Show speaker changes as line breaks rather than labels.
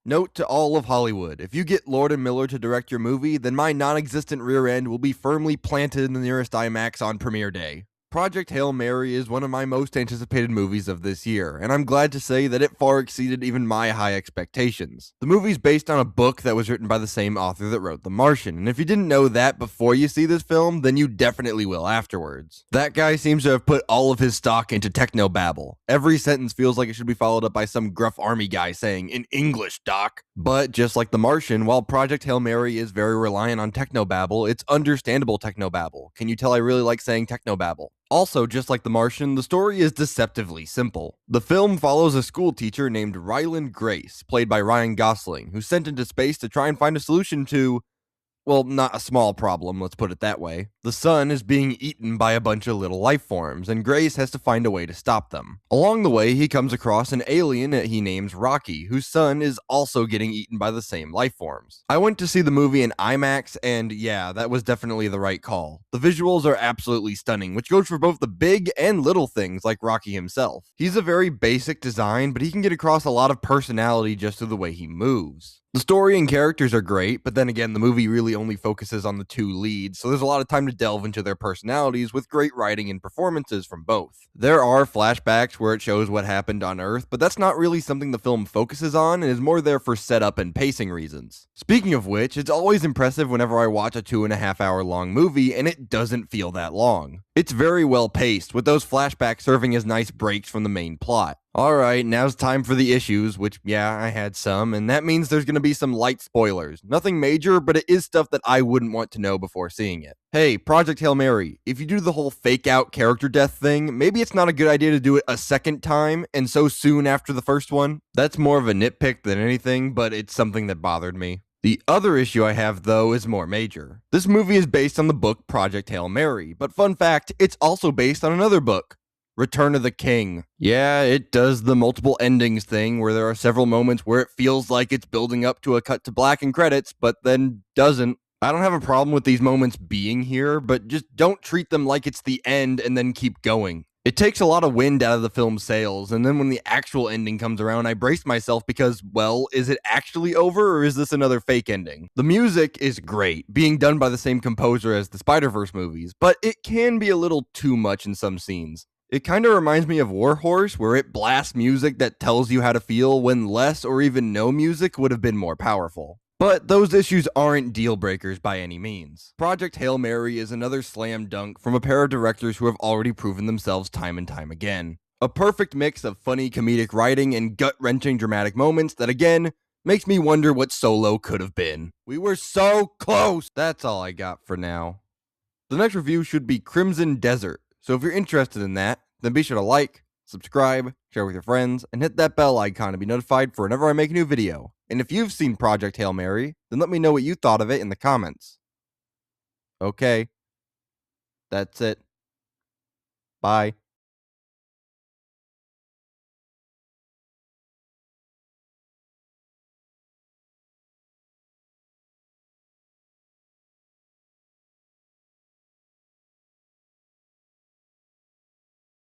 Note to all of Hollywood, if you get Lord & Miller to direct your movie, then my non-existent rear end will be firmly planted in the nearest IMAX on premiere day. Project Hail Mary is one of my most anticipated movies of this year, and I'm glad to say that it far exceeded even my high expectations. The movie's based on a book that was written by the same author that wrote The Martian, and if you didn't know that before you see this film, then you definitely will afterwards. That guy seems to have put all of his stock into technobabble. Every sentence feels like it should be followed up by some gruff army guy saying, "In English, Doc." But just like The Martian, while Project Hail Mary is very reliant on technobabble, it's understandable technobabble. Can you tell I really like saying technobabble? Also, just like The Martian, the story is deceptively simple. The film follows a school teacher named Ryland Grace, played by Ryan Gosling, who's sent into space to try and find a solution to, well, not a small problem, let's put it that way. The sun is being eaten by a bunch of little life forms, and Grace has to find a way to stop them. Along the way, he comes across an alien that he names Rocky, whose son is also getting eaten by the same life forms. I went to see the movie in IMAX, and yeah, that was definitely the right call. The visuals are absolutely stunning, which goes for both the big and little things like Rocky himself. He's a very basic design, but he can get across a lot of personality just through the way he moves. The story and characters are great, but then again, the movie really only focuses on the two leads, so there's a lot of time to delve into their personalities with great writing and performances from both. There are flashbacks where it shows what happened on Earth, but that's not really something the film focuses on and is more there for setup and pacing reasons. Speaking of which, it's always impressive whenever I watch a 2.5 hour long movie and it doesn't feel that long. It's very well paced, with those flashbacks serving as nice breaks from the main plot. Alright, now's time for the issues, which, yeah, I had some, and that means there's gonna be some light spoilers. Nothing major, but it is stuff that I wouldn't want to know before seeing it. Hey, Project Hail Mary, if you do the whole fake out character death thing, maybe it's not a good idea to do it a second time, and so soon after the first one. That's more of a nitpick than anything, but it's something that bothered me. The other issue I have, though, is more major. This movie is based on the book Project Hail Mary, but fun fact, it's also based on another book, Return of the King. Yeah, it does the multiple endings thing where there are several moments where it feels like it's building up to a cut to black and credits, but then doesn't. I don't have a problem with these moments being here, but just don't treat them like it's the end and then keep going. It takes a lot of wind out of the film's sails, and then when the actual ending comes around, I brace myself because, well, is it actually over or is this another fake ending? The music is great, being done by the same composer as the Spider-Verse movies, but it can be a little too much in some scenes. It kinda reminds me of Warhorse, where it blasts music that tells you how to feel when less or even no music would have been more powerful. But those issues aren't deal breakers by any means. Project Hail Mary is another slam dunk from a pair of directors who have already proven themselves time and time again. A perfect mix of funny comedic writing and gut-wrenching dramatic moments that again, makes me wonder what Solo could have been. We were so close! That's all I got for now. The next review should be Crimson Desert. So if you're interested in that, then be sure to like, subscribe, share with your friends, and hit that bell icon to be notified for whenever I make a new video. And if you've seen Project Hail Mary, then let me know what you thought of it in the comments. Okay. That's it. Bye.